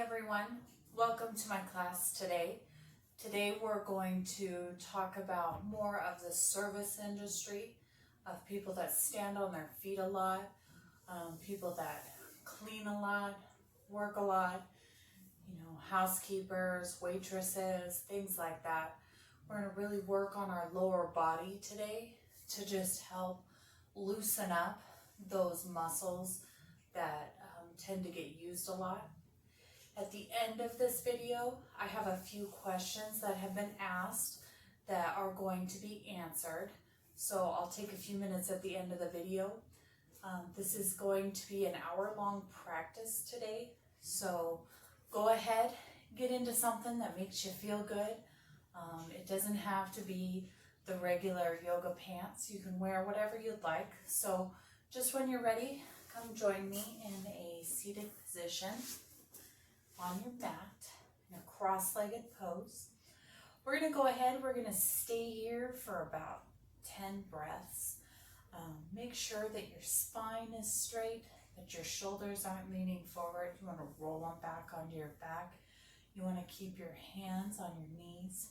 everyone, welcome to my class today. Today we're going to talk about more of the service industry, of people that stand on their feet a lot, people that clean a lot, work a lot, housekeepers, waitresses, things like that. We're going to really work on our lower body today to just help loosen up those muscles that tend to get used a lot. At the end of this video, I have a few questions that have been asked that are going to be answered. So I'll take a few minutes at the end of the video. This is going to be an hour-long practice today. So go ahead, get into something that makes you feel good. It doesn't have to be the regular yoga pants. You can wear whatever you'd like. So just when you're ready, come join me in a seated position on your mat in a cross-legged pose. We're going to go ahead, we're going to stay here for about 10 breaths. Make sure that your spine is straight, that your shoulders aren't leaning forward. You want to roll them back onto your back. You want to keep your hands on your knees,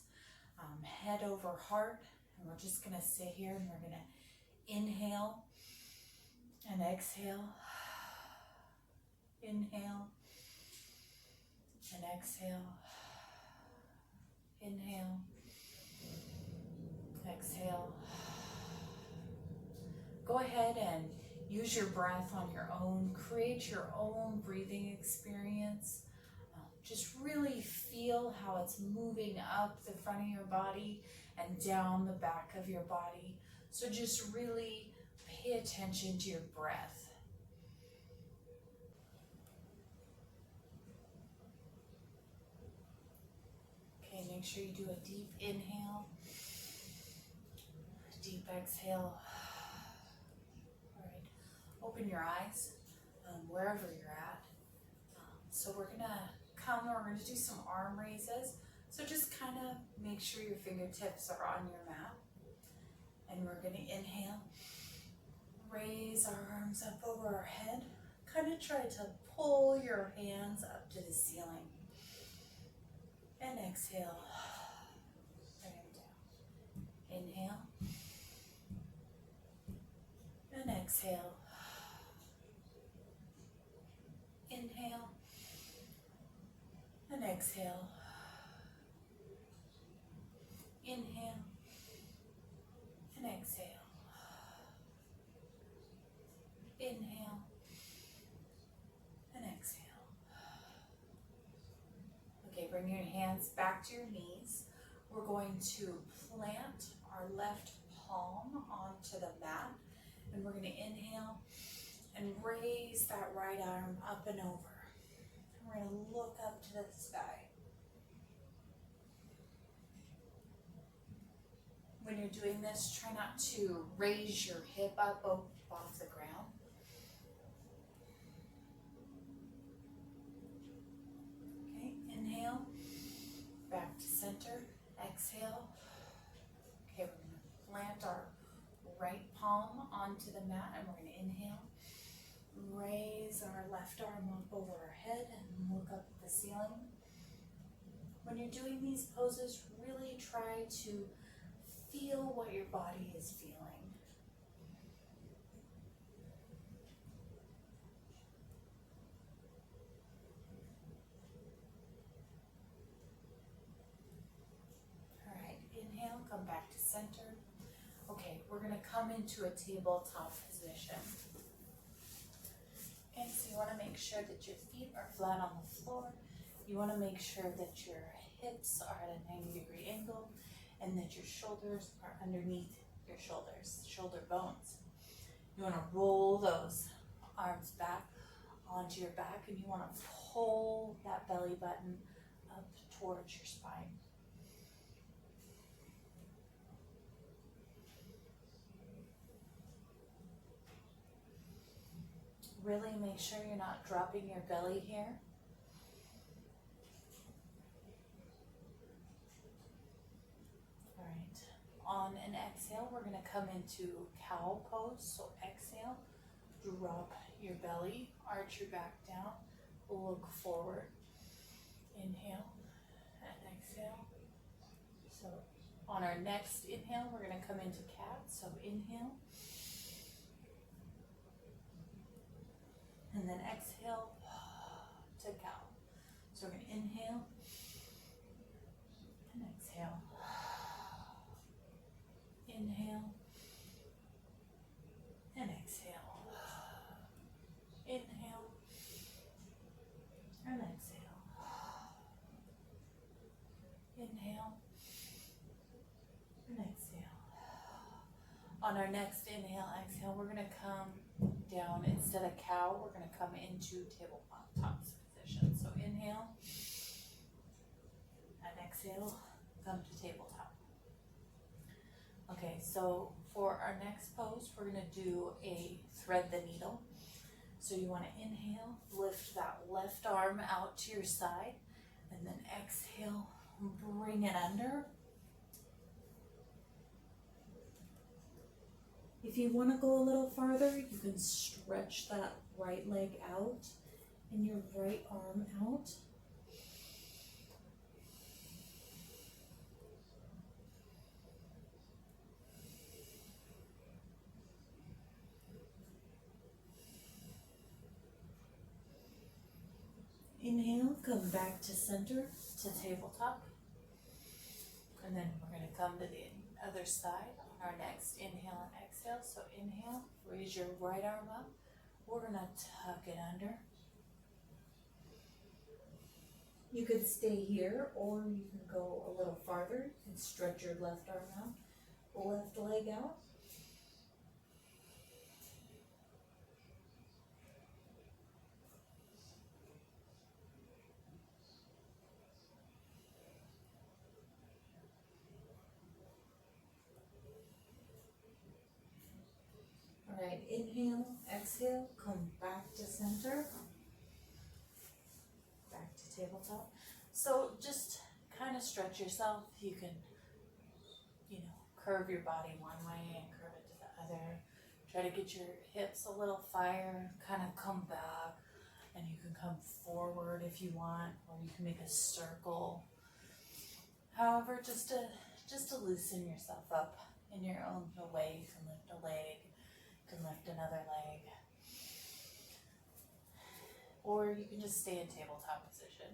head over heart, and we're just going to sit here and we're going to inhale and exhale, inhale and exhale, inhale, exhale. Go ahead and use your breath on your own. Create your own breathing experience. Just really feel how it's moving up the front of your body and down the back of your body. So just really pay attention to your breath. Okay, make sure you do a deep inhale, deep exhale. All right, open your eyes wherever you're at. So we're gonna we're gonna do some arm raises. So just kind of make sure your fingertips are on your mat. And we're gonna inhale, raise our arms up over our head. Kind of try to pull your hands up to the ceiling. And exhale, bring them down. Inhale, and exhale. Inhale, and exhale. Inhale, and exhale. Inhale, and exhale. Okay, bring your hands back to your knees. We're going to plant our left palm onto the mat, and we're going to inhale and raise that right arm up and over. And we're going to look up to the sky. When you're doing this, try not to raise your hip up off the ground. Okay, inhale, back to center, exhale. Okay, we're going to plant our right palm onto the mat and we're going to inhale, raise our left arm up over our head and look up at the ceiling. When you're doing these poses, really try to feel what your body is feeling. All right, inhale, come back to center. Okay, we're going to come into a tabletop position. Okay, so you want to make sure that your feet are flat on the floor. You want to make sure that your hips are at a 90-degree angle and that your shoulders are underneath your shoulders, shoulder bones. You want to roll those arms back onto your back and you want to pull that belly button up towards your spine. Really make sure you're not dropping your belly here. All right, on an exhale, we're going to come into cow pose. So exhale, drop your belly, arch your back down, look forward. Inhale and exhale. So on our next inhale, we're going to come into cat. So inhale. And then exhale to cow. So we're going to inhale and exhale. Inhale and exhale. Inhale and exhale. Inhale and exhale. On our next inhale, exhale, we're going to come down. Instead of cow, we're going to come into tabletop position. So inhale and exhale, come to tabletop. Okay, so for our next pose, we're going to do a thread the needle. So you want to inhale, lift that left arm out to your side, and then exhale, bring it under. If you want to go a little farther, you can stretch that right leg out and your right arm out. Inhale, come back to center, to tabletop. And then we're going to come to the other side on our next inhale and exhale. So inhale, raise your right arm up. We're going to tuck it under. You could stay here or you can go a little farther. You can stretch your left arm out, left leg out. All right, inhale, exhale, come back to center. Back to tabletop. So just kind of stretch yourself. You can, curve your body one way and curve it to the other. Try to get your hips a little fire, kind of come back, and you can come forward if you want, or you can make a circle. However, just to loosen yourself up in your own way. You can lift a leg, you can lift another leg, or you can just stay in tabletop position.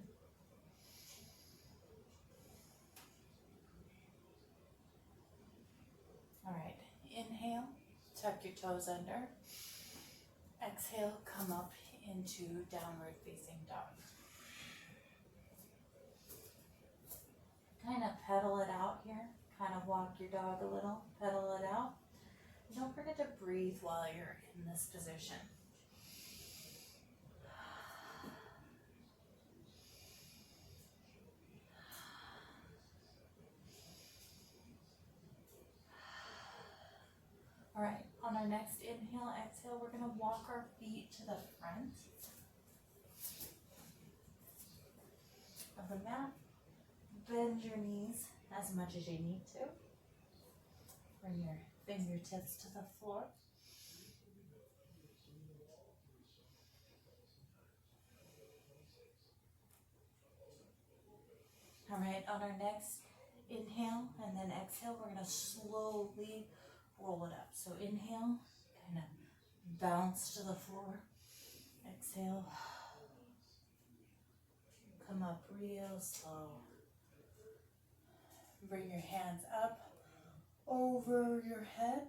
All right, inhale, tuck your toes under. Exhale, come up into downward facing dog. Kind of pedal it out here. Kind of walk your dog a little, pedal it out. Don't forget to breathe while you're in this position. All right, on our next inhale, exhale, we're going to walk our feet to the front of the mat. Bend your knees as much as you need to. Bring your fingertips to the floor. All right, on our next inhale and then exhale, we're going to slowly roll it up. So inhale, kind of bounce to the floor. Exhale, come up real slow. Bring your hands up over your head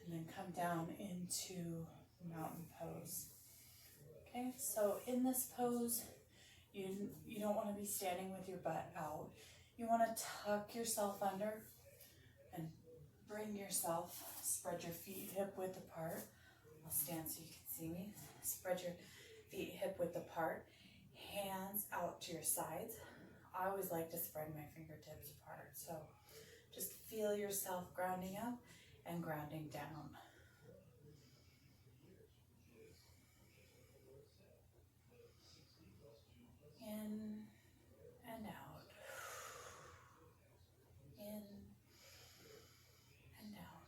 and then come down into mountain pose. Okay, so in this pose, you don't want to be standing with your butt out. You want to tuck yourself under and bring yourself, spread your feet hip width apart. I'll stand so you can see me. Spread your feet hip width apart, hands out to your sides. I always like to spread my fingertips apart. So just feel yourself grounding up and grounding down. In and out. In and out.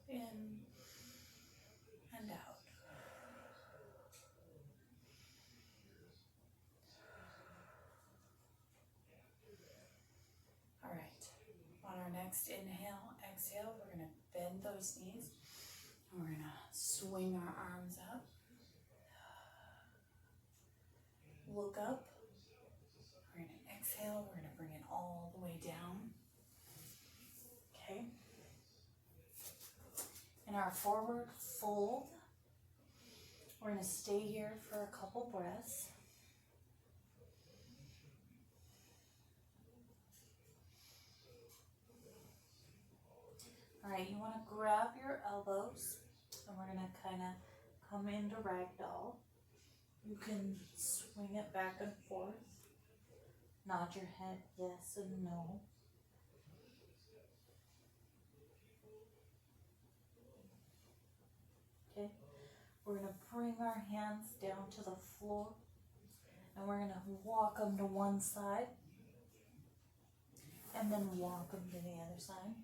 In and out. next inhale, exhale, we're going to bend those knees. And we're going to swing our arms up. Look up. We're going to exhale. We're going to bring it all the way down. Okay. In our forward fold, we're going to stay here for a couple breaths. All right, you want to grab your elbows, and we're going to kind of come into ragdoll. You can swing it back and forth. Nod your head yes and no. Okay, we're going to bring our hands down to the floor, and we're going to walk them to one side, and then walk them to the other side,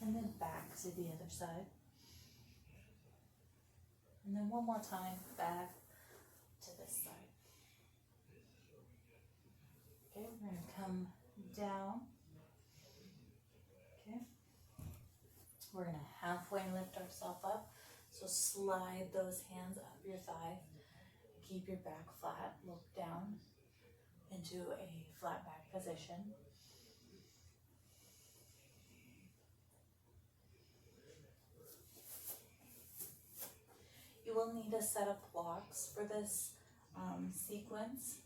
and then back to the other side, and then one more time back to this side. Okay, we're going to come down. Okay, we're going to halfway lift ourselves up. So slide those hands up your thigh. Keep your back flat. Look down into a flat back position. You will need a set of blocks for this sequence.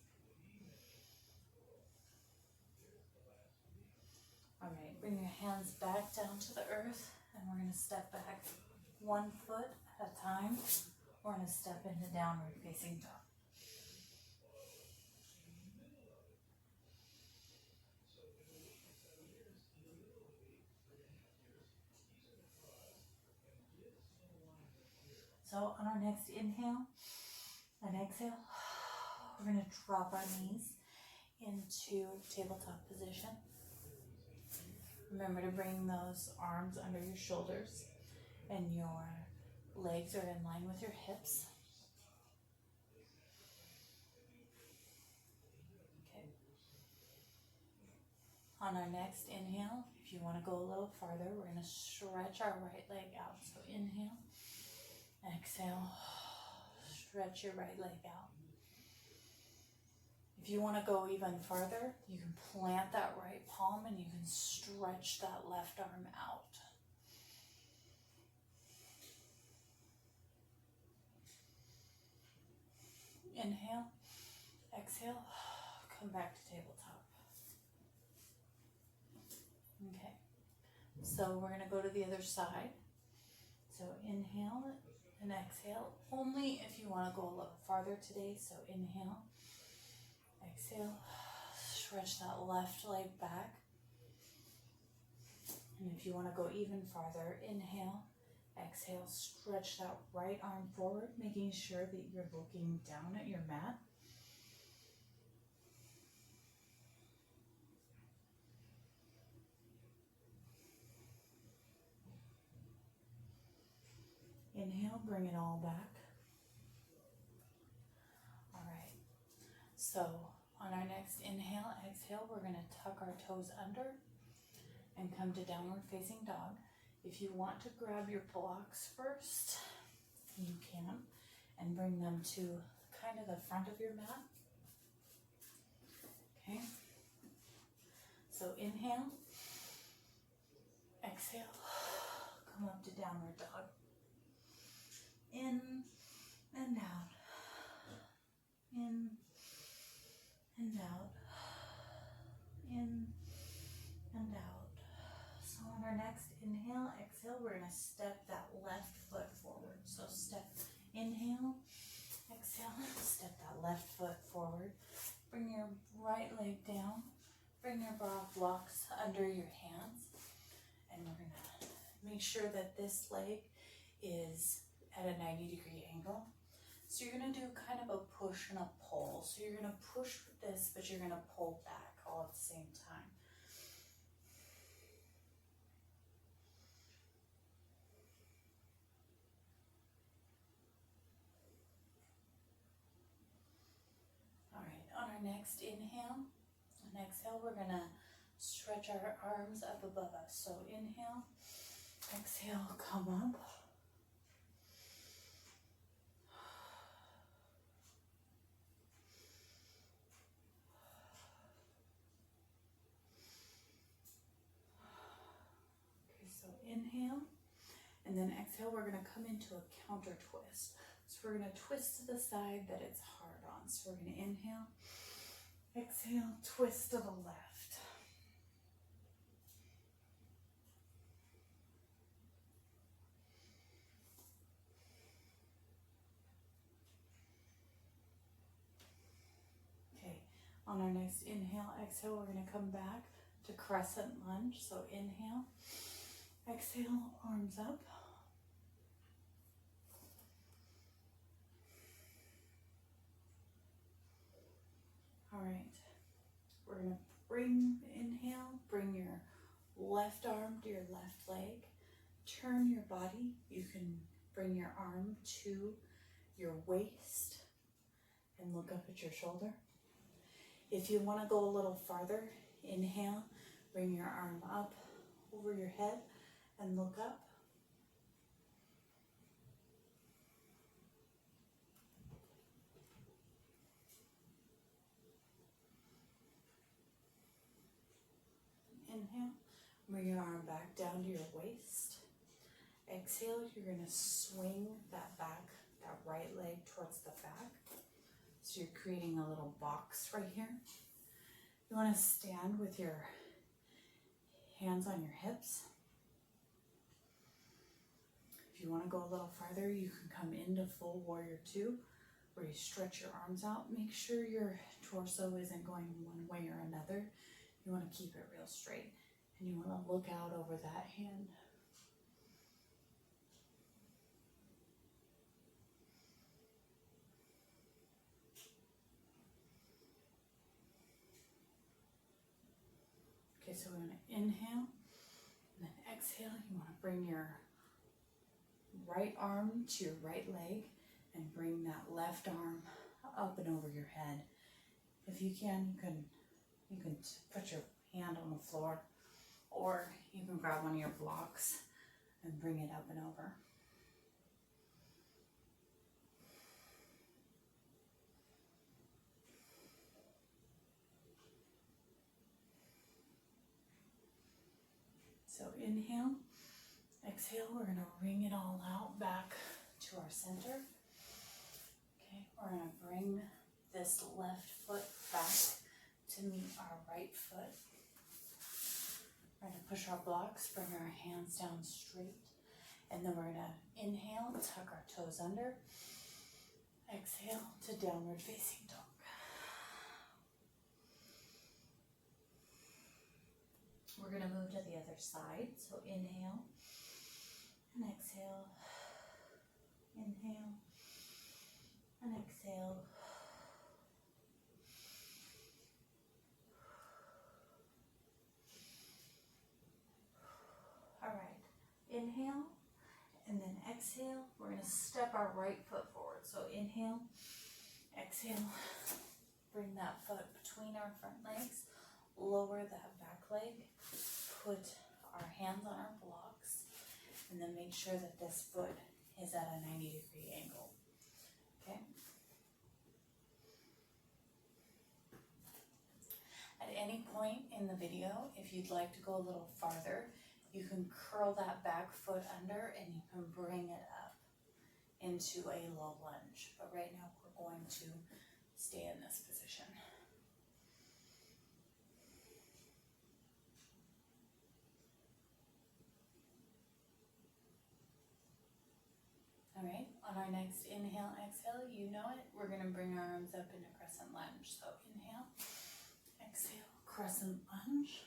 All right, bring your hands back down to the earth, and we're going to step back 1 foot at a time. We're going to step into downward facing dog. So on our next inhale and exhale, we're going to drop our knees into tabletop position. Remember to bring those arms under your shoulders, and your legs are in line with your hips. Okay. On our next inhale, if you want to go a little farther, we're going to stretch our right leg out. So inhale, exhale, stretch your right leg out. If you want to go even farther, you can plant that right palm and you can stretch that left arm out. Inhale, exhale, come back to tabletop. Okay, so we're going to go to the other side. So inhale and exhale, only if you want to go a little farther today. So inhale, exhale, stretch that left leg back. And if you want to go even farther, inhale, exhale, stretch that right arm forward, making sure that you're looking down at your mat. Inhale, bring it all back. All right, so on our next inhale, exhale, we're going to tuck our toes under and come to downward facing dog. If you want to grab your blocks first, you can, and bring them to kind of the front of your mat. Okay, so inhale, exhale, come up to downward dog. In and out, in and out, in and out. So on our next inhale, exhale, we're going to step that left foot forward. So step, inhale, exhale, step that left foot forward. Bring your right leg down. Bring your blocks under your hands. And we're going to make sure that this leg is at a 90-degree angle. So you're going to do kind of a push and a pull. So you're going to push with this, but you're going to pull back all at the same time. All right, on our next inhale and exhale, we're going to stretch our arms up above us. So inhale, exhale, come up. Okay, so inhale, and then exhale, we're going to come into a counter twist. So we're going to twist to the side that it's hard on. So we're going to inhale, exhale, twist to the left. Okay, on our next inhale, exhale, we're going to come back to Crescent Lunge. So inhale, exhale, arms up. All right, we're going to bring your left arm to your left leg. Turn your body. You can bring your arm to your waist and look up at your shoulder. If you want to go a little farther, inhale, bring your arm up over your head and look up. Inhale, bring your arm back down to your waist. Exhale, you're going to swing that right leg towards the back. So you're creating a little box right here. You want to stand with your hands on your hips. If you want to go a little farther, you can come into full warrior two, where you stretch your arms out. Make sure your torso isn't going one way or another. You want to keep it real straight, and you want to look out over that hand. Okay, so we're going to inhale, and then exhale. You want to bring your right arm to your right leg, and bring that left arm up and over your head. If you can, you can put your hand on the floor, or you can grab one of your blocks and bring it up and over. So inhale, exhale, we're going to wring it all out back to our center. Okay, we're going to bring this left foot back to meet our right foot. We're going to push our blocks, bring our hands down straight, and then we're going to inhale, tuck our toes under. Exhale to downward facing dog. We're going to move to the other side. So inhale and exhale, inhale and exhale. All right, inhale and then exhale. We're going to step our right foot forward. So inhale, exhale, bring that foot between our front legs, lower that back leg, put our hands on our blocks, and then make sure that this foot is at a 90-degree angle. Okay? At any point in the video, if you'd like to go a little farther, you can curl that back foot under and you can bring it up into a low lunge. But right now we're going to stay in this position. All right, on our next inhale, exhale, you know it, we're going to bring our arms up into Crescent Lunge. So inhale, exhale, Crescent Lunge.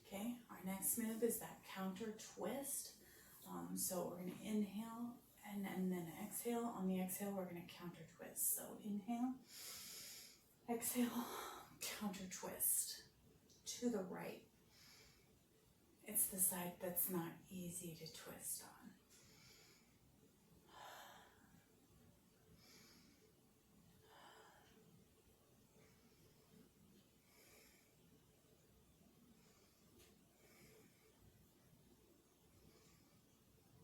Okay, our next move is that counter twist. So we're going to inhale and then exhale. On the exhale, we're going to counter twist. So inhale, exhale, counter twist to the right. It's the side that's not easy to twist on.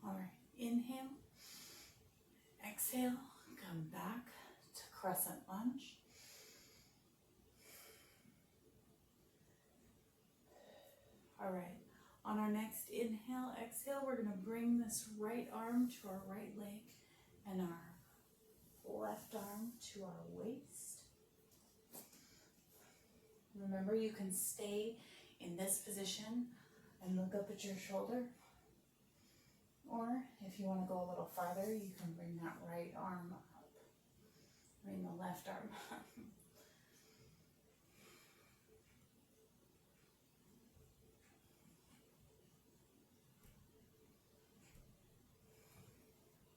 All right, inhale, exhale, come back to Crescent Lunge. All right, on our next inhale, exhale, we're gonna bring this right arm to our right leg and our left arm to our waist. Remember, you can stay in this position and look up at your shoulder. Or if you want to go a little farther, you can bring that right arm up. Bring the left arm up.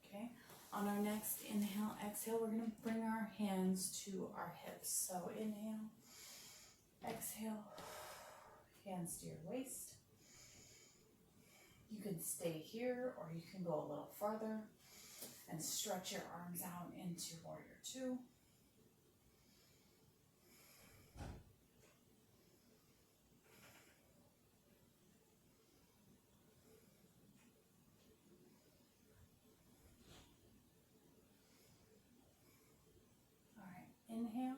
Okay, on our next inhale, exhale, we're going to bring our hands to our hips. So inhale, exhale, hands to your waist. You can stay here or you can go a little farther and stretch your arms out into Warrior Two. All right, inhale,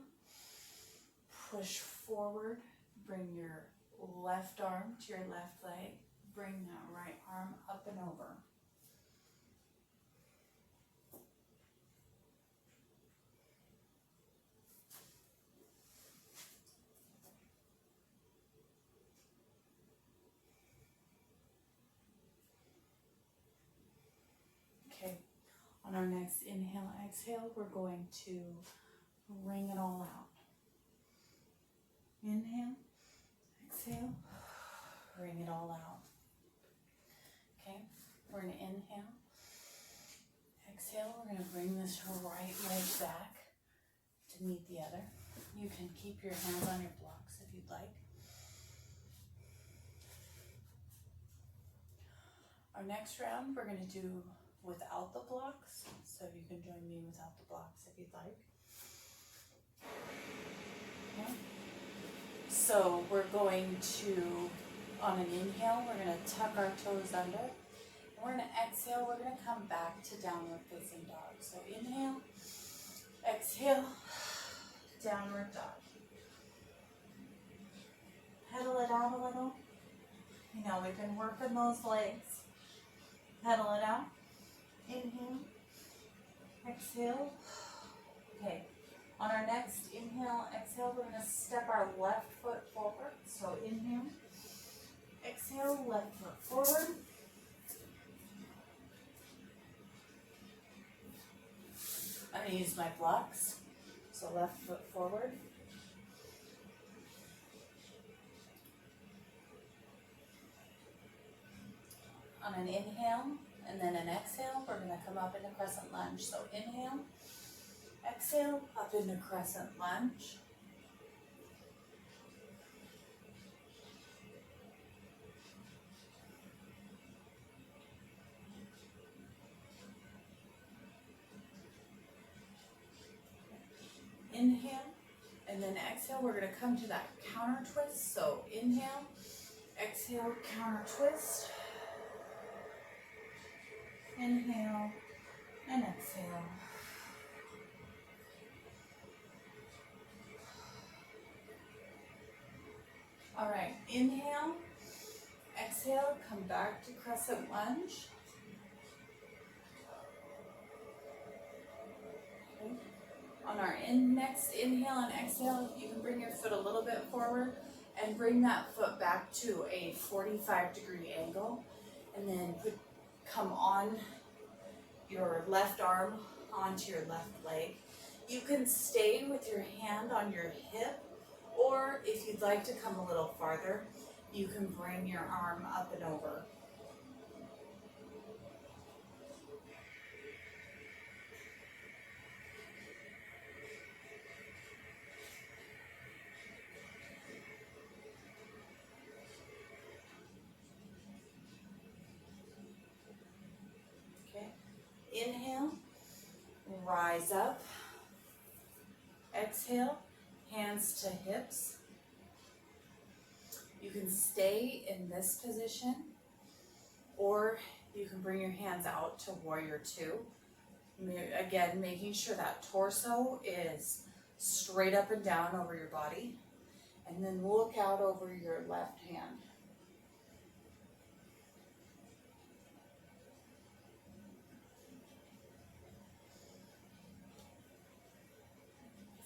push forward, bring your left arm to your left leg. Bring that right arm up and over. Okay, on our next inhale, exhale, we're going to wring it all out. Inhale, exhale, wring it all out. Okay, we're going to inhale, exhale, we're going to bring this right leg back to meet the other. You can keep your hands on your blocks if you'd like. Our next round we're going to do without the blocks, so you can join me without the blocks if you'd like. Okay. So we're going to, on an inhale, we're going to tuck our toes under. And we're going to exhale, we're going to come back to downward facing dog. So inhale, exhale, downward dog. Pedal it out a little. You know, we've been working those legs. Pedal it out. Inhale, exhale. Okay, on our next inhale, exhale, we're going to step our left foot forward. So inhale, exhale, left foot forward. I'm going to use my blocks. So left foot forward. On an inhale and then an exhale, we're going to come up into Crescent Lunge. So inhale, exhale, up into Crescent Lunge. Inhale, and then exhale, we're going to come to that counter twist. So inhale, exhale, counter twist. Inhale and exhale. All right, inhale, exhale, come back to Crescent Lunge. Okay. On our next inhale and exhale, you can bring your foot a little bit forward and bring that foot back to a 45-degree angle, and then come on your left arm onto your left leg. You can stay with your hand on your hip, or if you'd like to come a little farther, you can bring your arm up and over. Inhale, rise up. Exhale, hands to hips. You can stay in this position, or you can bring your hands out to warrior two. Again, making sure that torso is straight up and down over your body, and then look out over your left hand.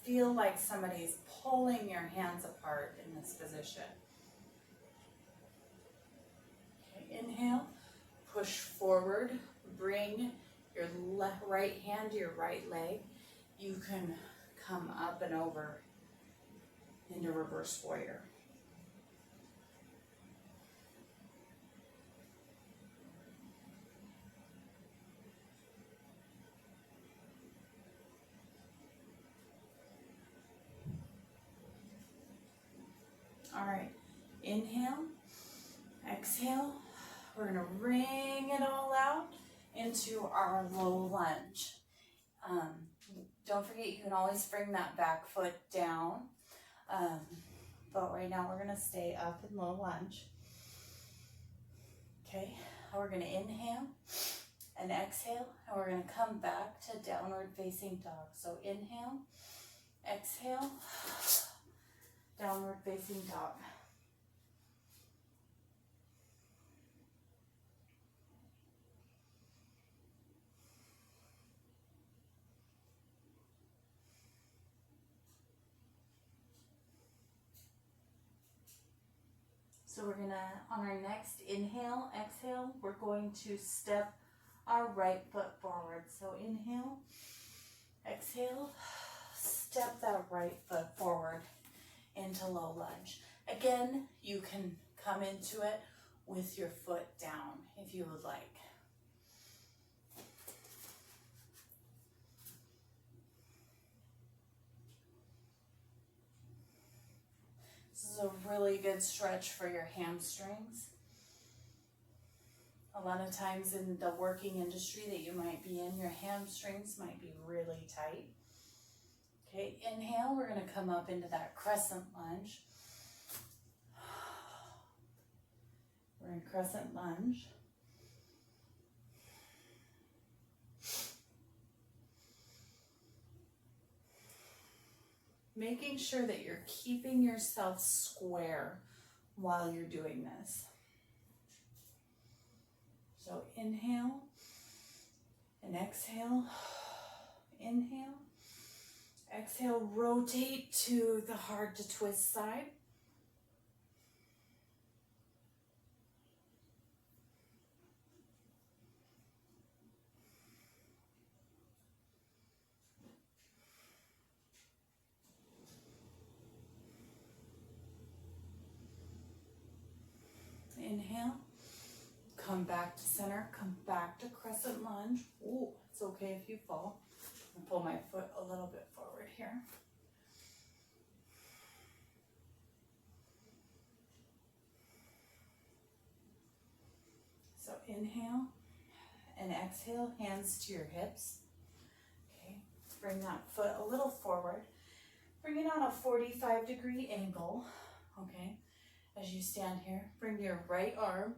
Feel like somebody's pulling your hands apart in this position. Okay, inhale, push forward, bring your right hand to your right leg. You can come up and over into reverse warrior. All right, inhale, exhale. We're gonna wring it all out into our low lunge. Don't forget, you can always bring that back foot down. But right now we're gonna stay up in low lunge. Okay, we're gonna inhale and exhale, and we're gonna come back to downward facing dog. So inhale, exhale, downward facing dog. So we're gonna, on our next inhale, exhale, we're going to step our right foot forward. So inhale, exhale, step that right foot forward into low lunge. Again, you can come into it with your foot down if you would like. This is a really good stretch for your hamstrings. A lot of times in the working industry that you might be in, your hamstrings might be really tight. Okay, inhale, we're going to come up into that crescent lunge. We're in crescent lunge. Making sure that you're keeping yourself square while you're doing this. So inhale and exhale. Inhale. Exhale, rotate to the hard to twist side. Inhale, come back to center, come back to crescent lunge. Ooh, it's okay if you fall. I'll pull my foot a little bit forward here. So inhale and exhale, hands to your hips. Okay, bring that foot a little forward. Bring it on a 45-degree angle, okay? As you stand here, bring your right arm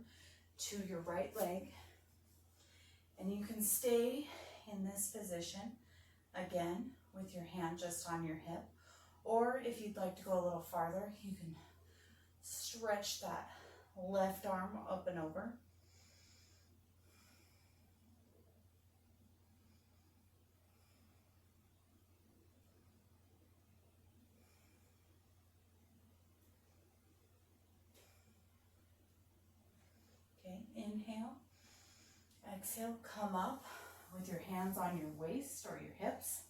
to your right leg, and you can stay in this position, again, with your hand just on your hip, or if you'd like to go a little farther, you can stretch that left arm up and over. Okay, inhale, exhale, come up with your hands on your waist or your hips.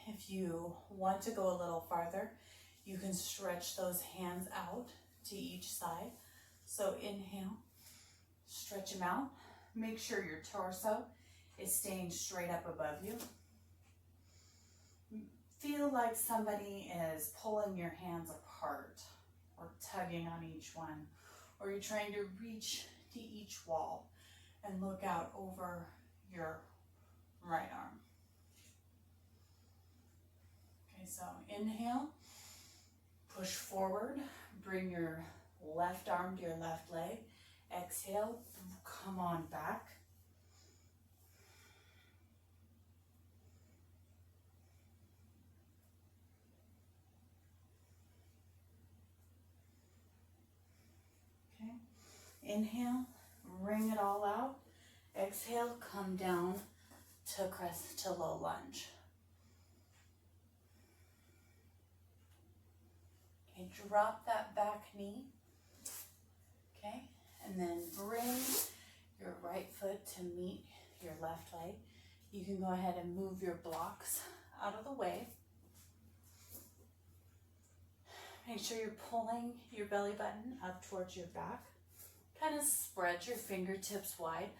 If you want to go a little farther, you can stretch those hands out to each side. So inhale, stretch them out. Make sure your torso is staying straight up above you. Feel like somebody is pulling your hands apart or tugging on each one, or you're trying to reach to each wall and look out over your right arm. Okay, so inhale, push forward, bring your left arm to your left leg. Exhale, come on back. Okay, inhale, wring it all out. Exhale, come down to low lunge. Okay, drop that back knee. Okay, and then bring your right foot to meet your left leg. You can go ahead and move your blocks out of the way. Make sure you're pulling your belly button up towards your back. Kind of spread your fingertips wide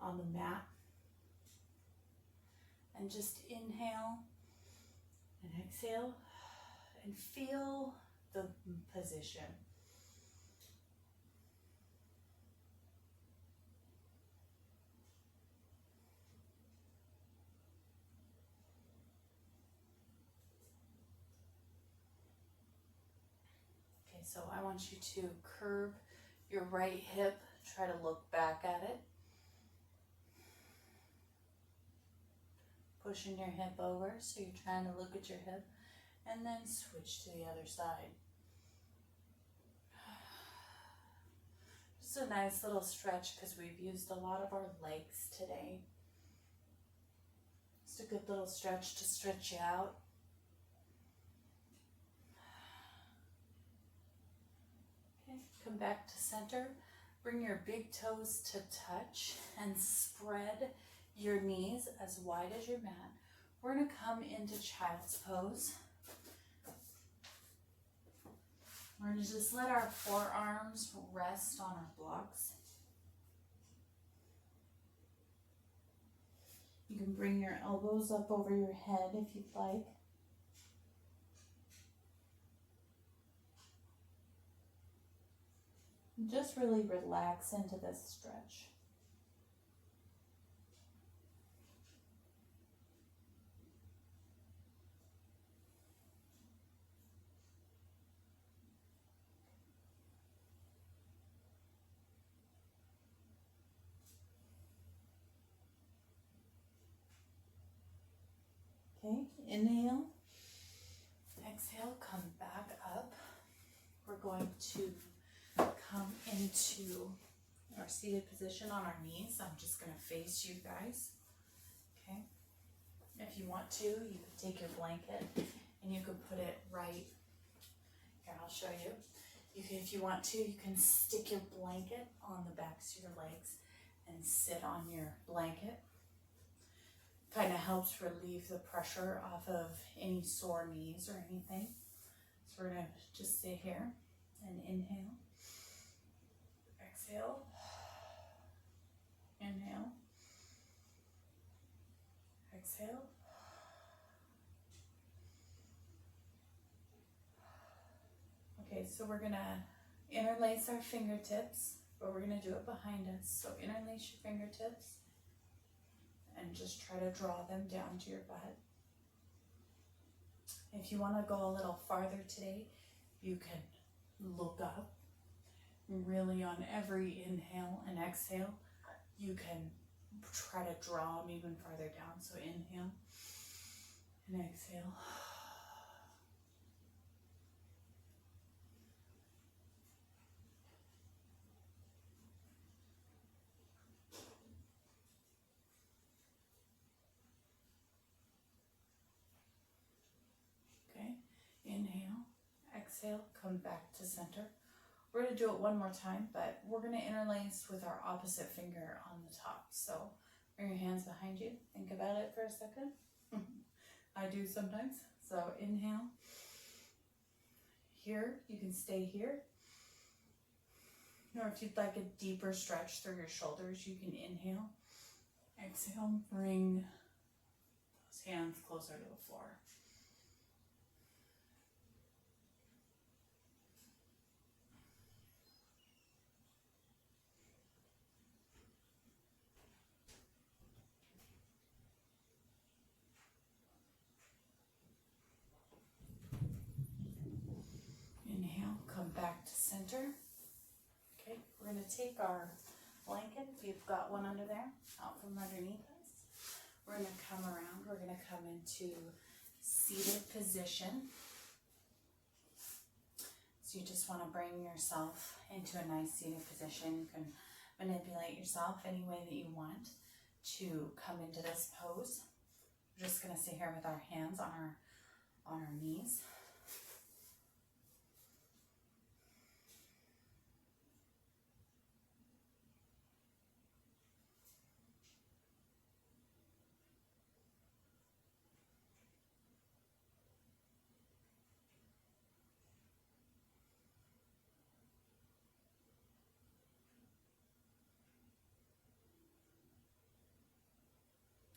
on the mat. And just inhale and exhale and feel the position. Okay, so I want you to curve your right hip, try to look back at it. Pushing your hip over, so you're trying to look at your hip, and then switch to the other side. Just a nice little stretch because we've used a lot of our legs today. Just a good little stretch to stretch you out. Okay, come back to center. Bring your big toes to touch and spread your knees as wide as your mat. We're going to come into child's pose. We're going to just let our forearms rest on our blocks. You can bring your elbows up over your head if you'd like. Just really relax into this stretch. Okay, inhale, exhale, come back up. We're going to come into our seated position on our knees. I'm just going to face you guys. Okay, if you want to, you can take your blanket and you can put it right here. I'll show you. If you want to, you can stick your blanket on the backs of your legs and sit on your blanket. Kind of helps relieve the pressure off of any sore knees or anything. So we're going to just sit here and inhale, exhale, inhale, exhale, okay, so we're going to interlace our fingertips, but we're going to do it behind us. So interlace your fingertips and just try to draw them down to your butt. If you want to go a little farther today, you can look up. Really on every inhale and exhale, you can try to draw them even farther down. So inhale and exhale. Inhale, exhale, come back to center. We're going to do it one more time, but we're going to interlace with our opposite finger on the top. So bring your hands behind you. Think about it for a second. I do sometimes. So inhale. Here, you can stay here. Or if you'd like a deeper stretch through your shoulders, you can inhale. Exhale, bring those hands closer to the floor. back to center. Okay, we're going to take our blanket, if you've got one under there, out from underneath us. We're going to come around. We're going to come into seated position. So you just want to bring yourself into a nice seated position. You can manipulate yourself any way that you want to come into this pose. We're just going to sit here with our hands on our knees.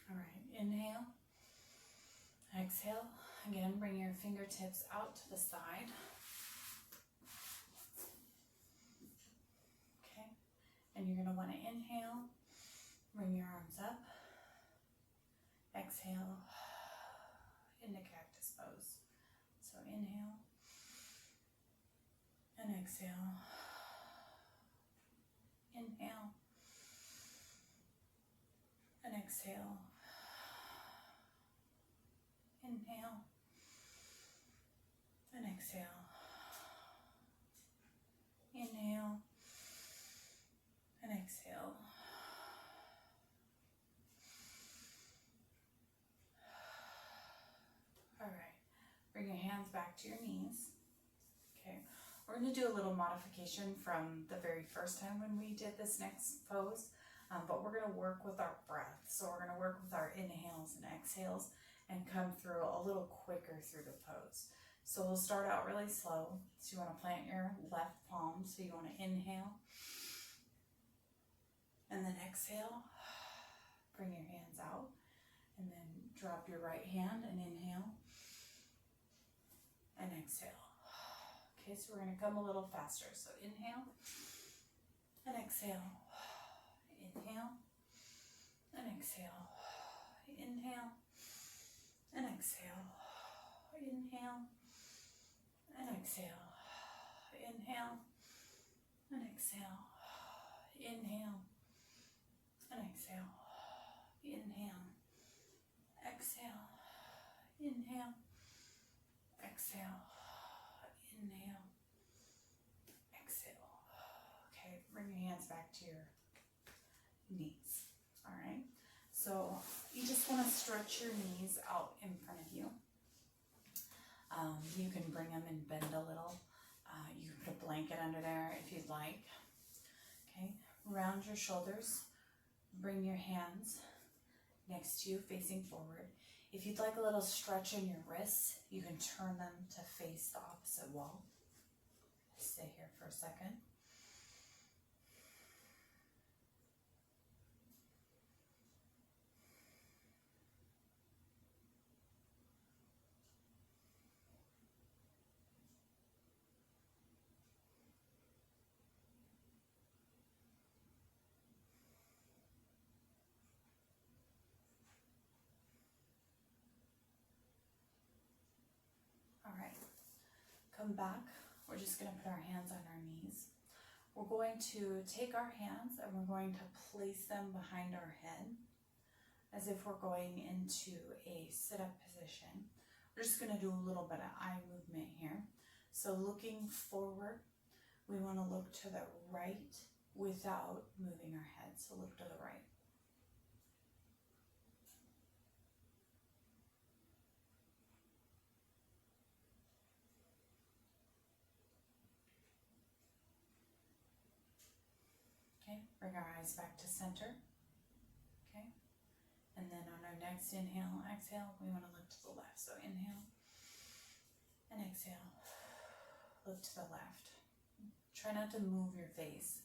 All right, inhale, exhale. Again, bring your fingertips out to the side. Okay, and you're going to want to inhale, bring your arms up, exhale, into cactus pose. So inhale, and exhale, inhale, and exhale, inhale, and exhale, inhale, and exhale. All right, bring your hands back to your knees. Okay, we're going to do a little modification from the very first time when we did this next pose, but we're going to work with our breath. So we're going to work with our inhales and exhales and come through a little quicker through the pose. So we'll start out really slow. So you want to plant your left palm. So you want to inhale and then exhale. Bring your hands out and then drop your right hand and inhale and exhale. Okay, so we're going to come a little faster. So inhale and exhale. Inhale and exhale. Inhale and exhale. Inhale and exhale. Inhale and exhale. Inhale and exhale. Inhale. Exhale. Inhale. Exhale. Inhale. Exhale. Okay, bring your hands back to your knees. All right. So you just want to stretch your knees out in front of you. You can bring them and bend a little. You can put a blanket under there if you'd like. Okay, round your shoulders. Bring your hands next to you, facing forward. If you'd like a little stretch in your wrists, you can turn them to face the opposite wall. Stay here for a second. Come back. We're just going to put our hands on our knees. We're going to take our hands and we're going to place them behind our head as if we're going into a sit-up position. We're just going to do a little bit of eye movement here. So looking forward, we want to look to the right without moving our head. So look to the right. Okay, bring our eyes back to center. Okay, and then on our next inhale, exhale, we want to look to the left. So inhale and exhale, look to the left. Try not to move your face.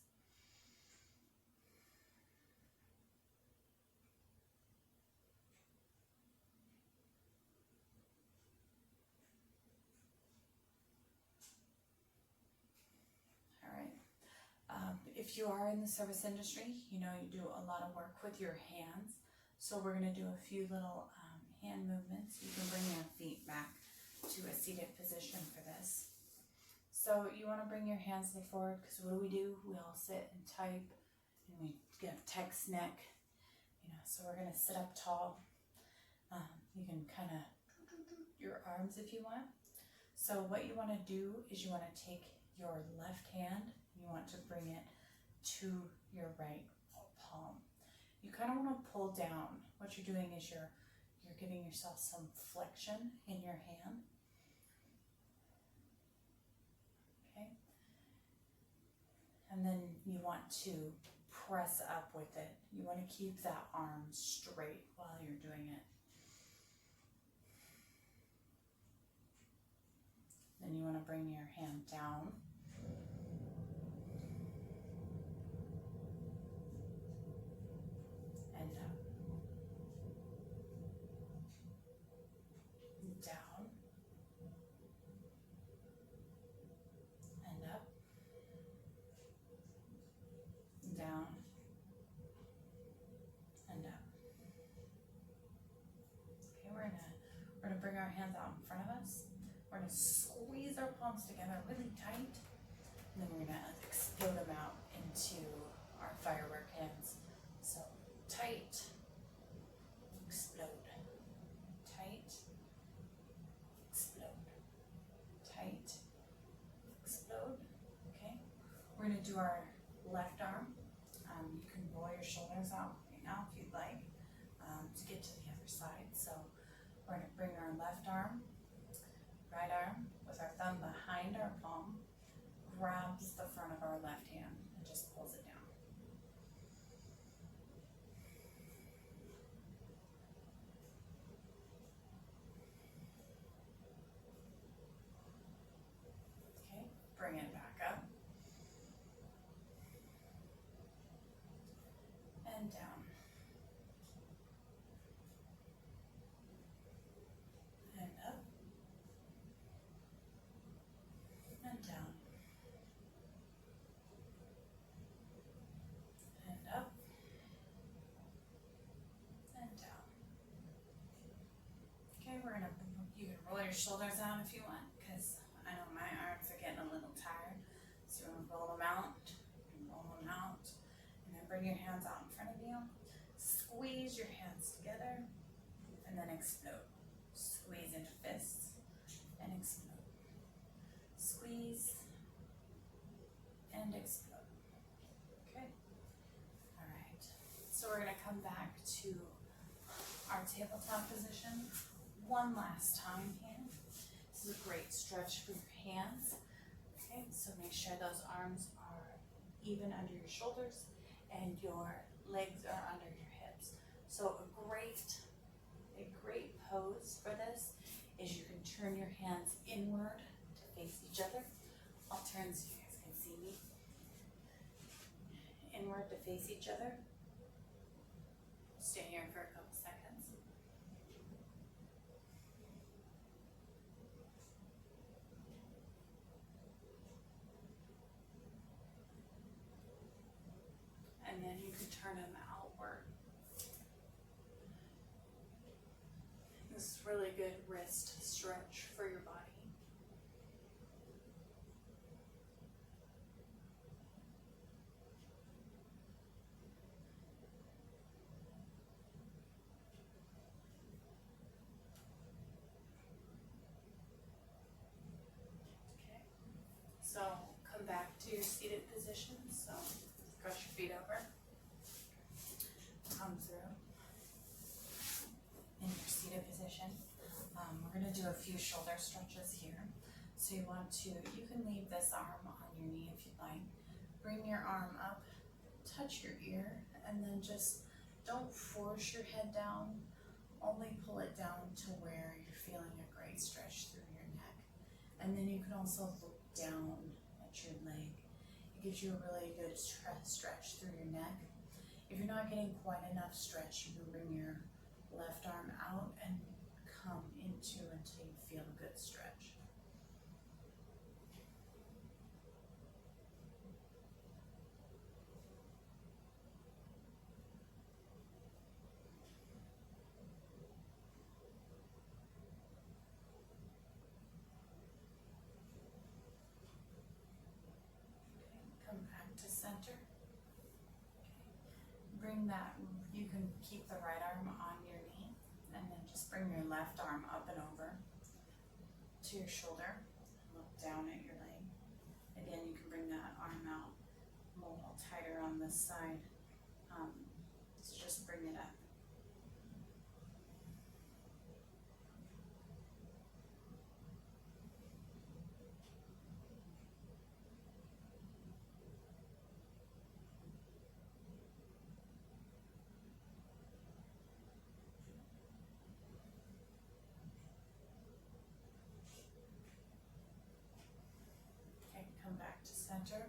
If you are in the service industry, you know you do a lot of work with your hands. So we're going to do a few little hand movements. You can bring your feet back to a seated position for this. So you want to bring your hands forward, because what do? We all sit and type, and we get a text neck, so we're going to sit up tall. You can kind of your arms if you want. So what you want to do is you want to take your left hand, you want to bring it to your right palm. You kind of want to pull down. What you're doing is you're giving yourself some flexion in your hand. Okay. And then you want to press up with it. You want to keep that arm straight while you're doing it. Then you want to bring your hand down. And up. Down. And up. Down. And up. Okay, we're gonna bring our hands out in front of us. We're gonna squeeze our palms together really tight, and then we're gonna explode them out into our firework hands. So tight, explode, tight, explode, tight, explode. Okay, we're gonna do our left arm. You can roll your shoulders out right now if you'd like, to get to the other side. So we're gonna bring our left arm, right arm with our thumb behind our palm, grabs the front of our left hand and just pulls it down. Okay, bring it back up. And down. And up. And down. And up. And down. Okay, you can roll your shoulders out if you want, because I know my arms are getting a little tired. So you're going to roll them out, and roll them out, and then bring your hands out in front of you. Squeeze your hands together, and then explode. Squeeze into fists, and explode. Squeeze, and explode. Okay? Alright, so we're going to come back to our tabletop position one last time here. This is a great stretch for your hands. Okay, so make sure those arms are even under your shoulders and your legs are under your hips. So a great pose for this is you can turn your hands inward to face each other. I'll turn so you guys can see me. Inward to face each other. Stay here for a couple seconds. And then you can turn them outward. This is really good wrist stretch for your body. Okay, so come back to your seated position. So cross your feet over. Come through in your seated position. We're going to do a few shoulder stretches here. So you can leave this arm on your knee if you'd like. Bring your arm up, touch your ear, and then just don't force your head down. Only pull it down to where you're feeling a great stretch through your neck. And then you can also look down at your leg. It gives you a really good stretch through your neck. If you're not getting quite enough stretch, you can bring your left arm out and come into until you feel a good stretch. bring that, you can keep the right arm on your knee, and then just bring your left arm up and over to your shoulder. Look down at your leg. Again, you can bring that arm out a little tighter on this side. So just bring it up. Okay, come back to center.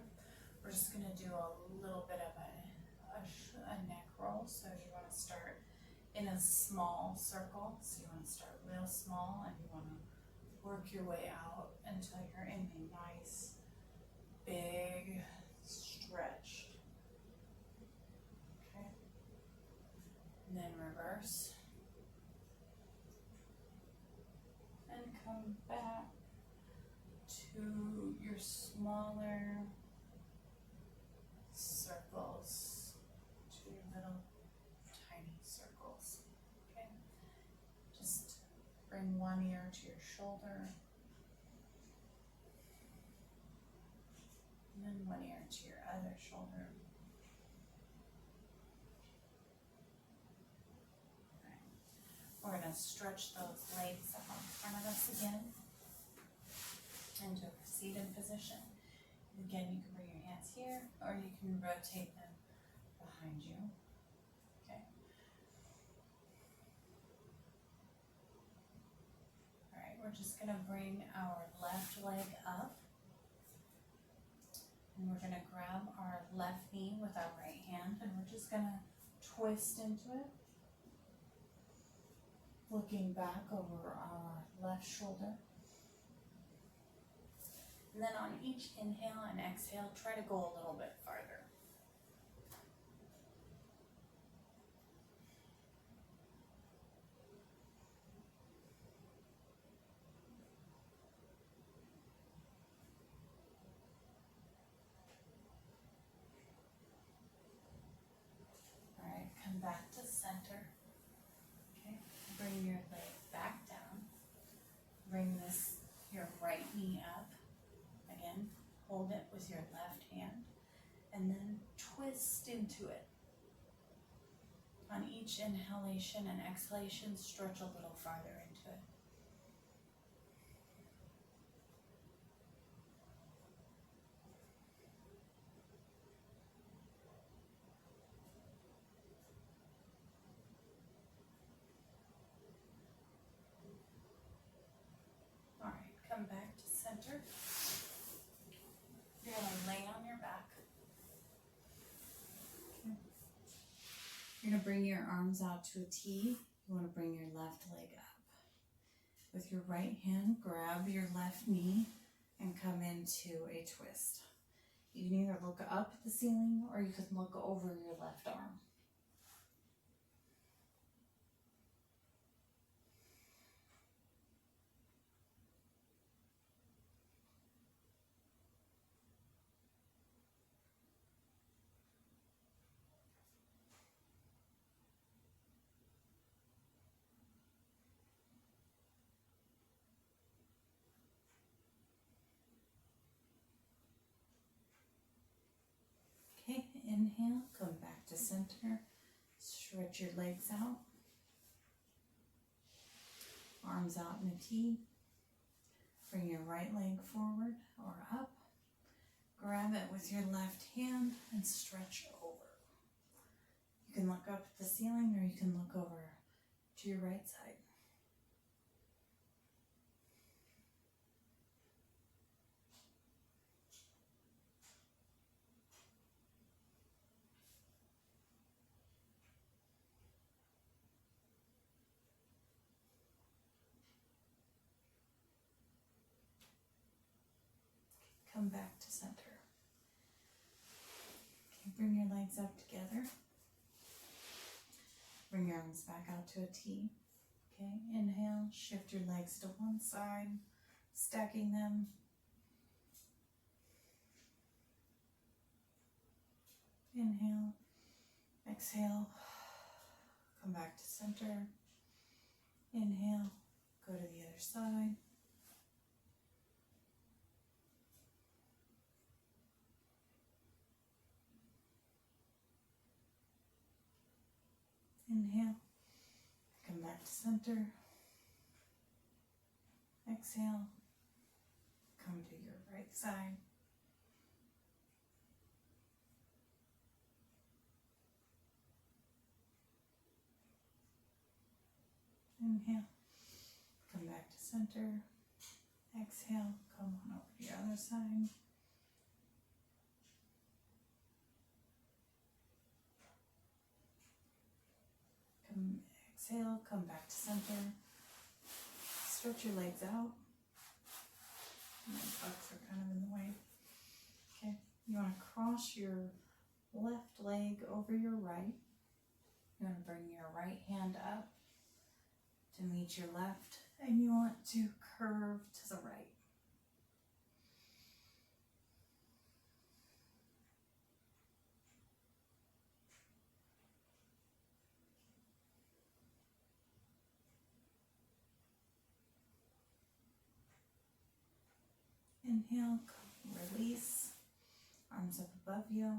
We're just going to do a little bit of a neck roll. So you want to start in a small circle. So you want to start real small and you want to work your way out until you're in a nice, big stretch. Okay. And then reverse. And come back to your smaller circles, to your little tiny circles. Okay. Just bring one ear to your shoulder, and then one ear to your other shoulder. Right. We're going to stretch those legs up in front of us again into a seated position. Again, you can bring your hands here, or you can rotate them behind you. Okay. All right, we're just going to bring our left leg up, and we're going to grab our left knee with our right hand, and we're just going to twist into it, looking back over our left shoulder. And then on each inhale and exhale, try to go a little bit farther. All right, come back to center. Okay, bring your leg back down. Bring your right knee up. Again, hold it with your left hand, and then twist into it. On each inhalation and exhalation, stretch a little farther into it. All right, come back to center. You're going to lay on your back. Okay. You're going to bring your arms out to a T. You want to bring your left leg up. With your right hand, grab your left knee and come into a twist. You can either look up at the ceiling or you can look over your left arm. Okay, inhale, come back to center, stretch your legs out, arms out in a T, bring your right leg forward or up, grab it with your left hand and stretch over. You can look up at the ceiling or you can look over to your right side. Come back to center. Okay, bring your legs up together. Bring your arms back out to a T. Okay, inhale, shift your legs to one side, stacking them. Inhale, Exhale, come back to center. Inhale, go to the other side. Inhale, come back to center. Exhale, come to your right side. Inhale, come back to center. Exhale, come on over to your other side. Exhale, come back to center. Stretch your legs out. My buttocks are kind of in the way. Okay, you want to cross your left leg over your right. You want to bring your right hand up to meet your left, and you want to curve to the right. Inhale, release, arms up above you.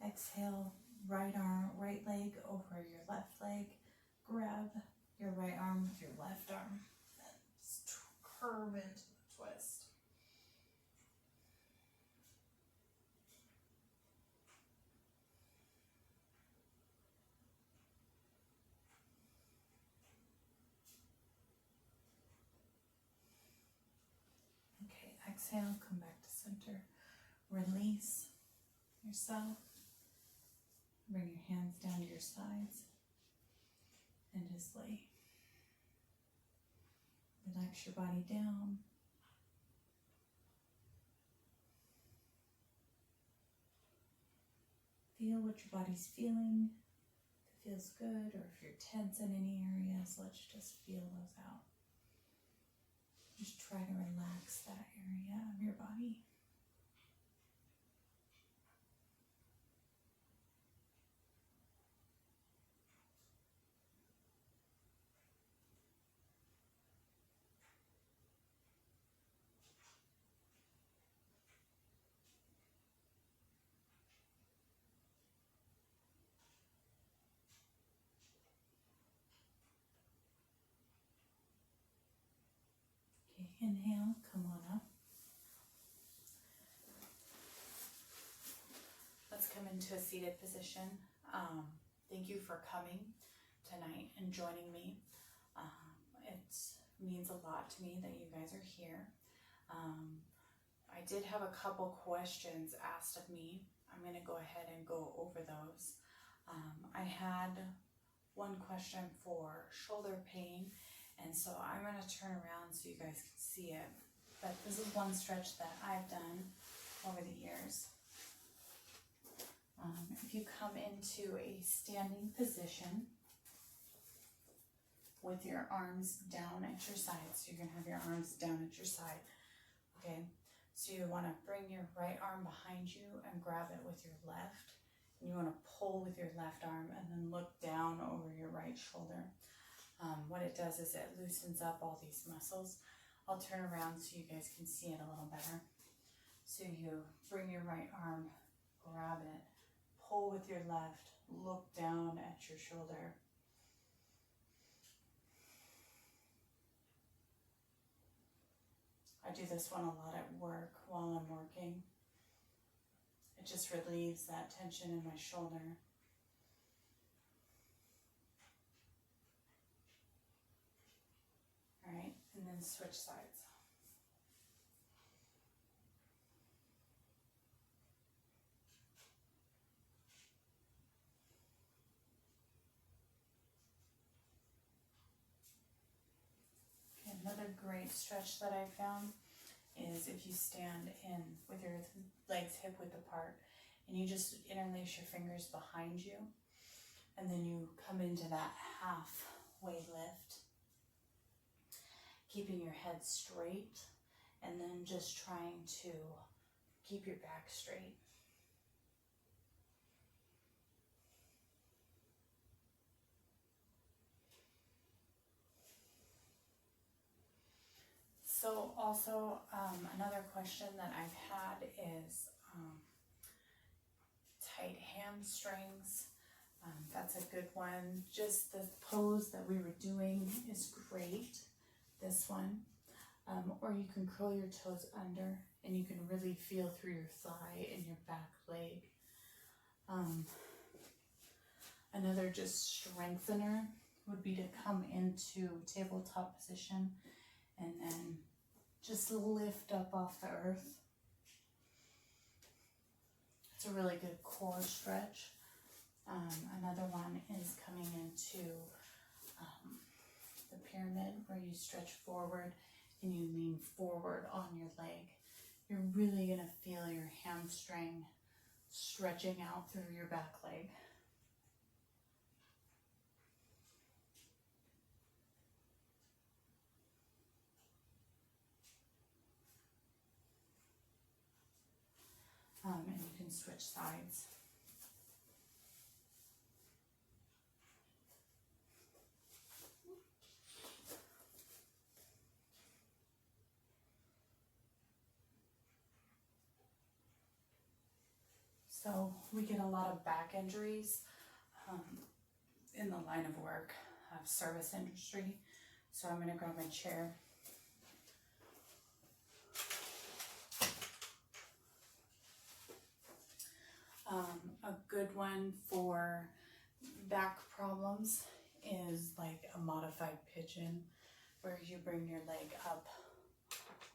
Exhale, right leg over your left leg. Grab your right arm with your left arm. And just curve into the twist. Okay, exhale, come back to center. Release yourself. Bring your hands down to your sides and just lay. Relax your body down. Feel what your body's feeling. If it feels good, or if you're tense in any areas, let's just feel those out. Just try to relax that area of your body. Okay, inhale, come on up. Let's come into a seated position. Thank you for coming tonight and joining me. It means a lot to me that you guys are here. I did have a couple questions asked of me. I'm going to go ahead and go over those. I had one question for shoulder pain, and so I'm going to turn around so you guys can see it. But this is one stretch that I've done over the years. If you come into a standing position with your arms down at your side, so you're going to have your arms down at your side, okay? So you want to bring your right arm behind you and grab it with your left. And you want to pull with your left arm and then look down over your right shoulder. What it does is it loosens up all these muscles. I'll turn around so you guys can see it a little better. So you bring your right arm, grab it, pull with your left, look down at your shoulder. I do this one a lot at work while I'm working. It just relieves that tension in my shoulder. All right, and then switch sides. Okay, another great stretch that I found is if you stand in with your legs hip width apart and you just interlace your fingers behind you, and then you come into that halfway lift, keeping your head straight, and then just trying to keep your back straight. also, another question that I've had is tight hamstrings. That's a good one. Just the pose that we were doing is great. This one. Or you can curl your toes under and you can really feel through your thigh and your back leg. Another just strengthener would be to come into tabletop position and then just lift up off the earth. It's a really good core stretch. Another one is coming into the pyramid where you stretch forward and you lean forward on your leg. You're really going to feel your hamstring stretching out through your back leg. And you can switch sides. So we get a lot of back injuries in the line of work, service industry. So I'm going to grab my chair. A good one for back problems is like a modified pigeon, where you bring your leg up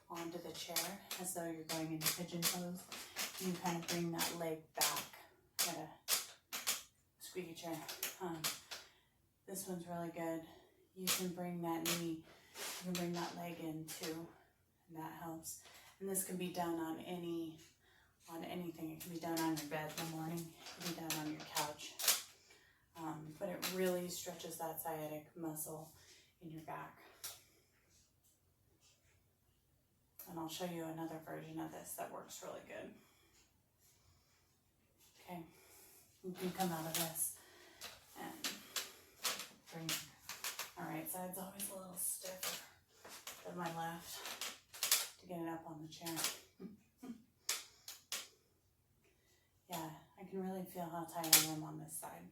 onto the chair as though you're going into pigeon pose. You kind of bring that leg back. Got a squeaky chair. This one's really good. You can bring that knee, you can bring that leg in too, and that helps. And this can be done on anything. It can be done on your bed in the morning, it can be done on your couch. But it really stretches that sciatic muscle in your back. And I'll show you another version of this that works really good. Okay, you can come out of this and bring, all right, side's always a little stiffer than my left to get it up on the chair. Yeah, I can really feel how tight I am on this side.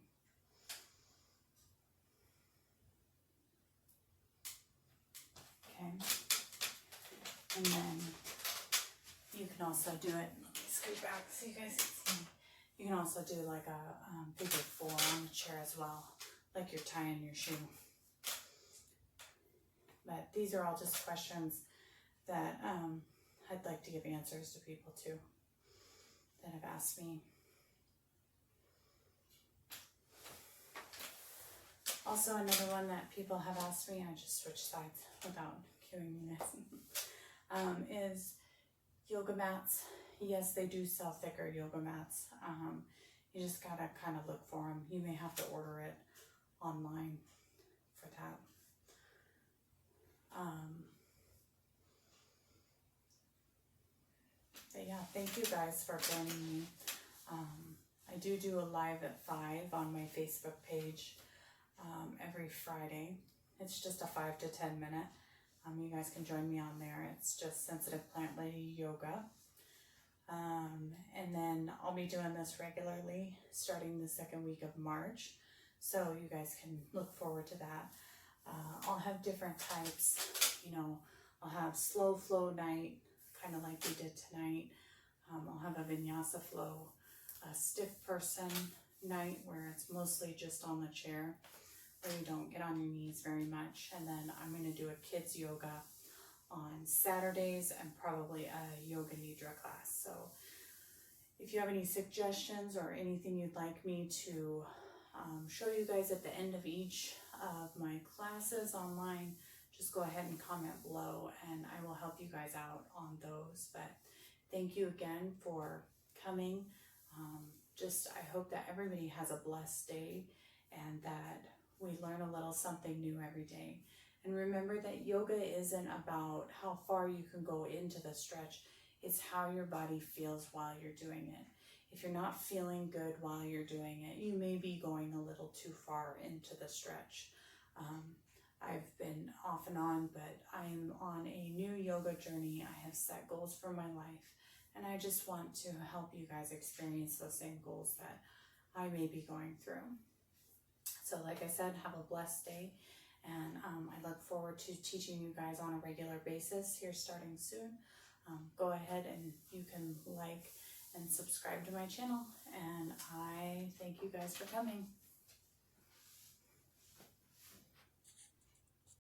Okay, and then you can also do it, let me scoot back so you guys can see. You can also do like a figure 4 on the chair as well, like you're tying your shoe. But these are all just questions that I'd like to give answers to people too, that have asked me. Also, another one that people have asked me, I just switched sides without cueing this, is yoga mats. Yes, they do sell thicker yoga mats. You just gotta kind of look for them. You may have to order it online for that. But yeah, thank you guys for joining me. I do a live at 5 on my Facebook page every Friday. It's just a 5 to 10 minute. You guys can join me on there. It's just Sensitive Plant Lady Yoga. And then I'll be doing this regularly starting the second week of March. So you guys can look forward to that. I'll have different types, you know, I'll have slow flow night, kind of like we did tonight. I'll have a vinyasa flow, a stiff person night where it's mostly just on the chair, where you don't get on your knees very much. And then I'm going to do a kids yoga on Saturdays and probably a yoga nidra class. So if you have any suggestions or anything you'd like me to show you guys at the end of each of my classes online, just go ahead and comment below and I will help you guys out on those. But thank you again for coming. I hope that everybody has a blessed day and that we learn a little something new every day. And remember that yoga isn't about how far you can go into the stretch. It's how your body feels while you're doing it. If you're not feeling good while you're doing it, you may be going a little too far into the stretch. I've been off and on, but I am on a new yoga journey. I have set goals for my life, and I just want to help you guys experience those same goals that I may be going through. So like I said, have a blessed day, and I look forward to teaching you guys on a regular basis here starting soon. Go ahead and you can like and subscribe to my channel, and I thank you guys for coming.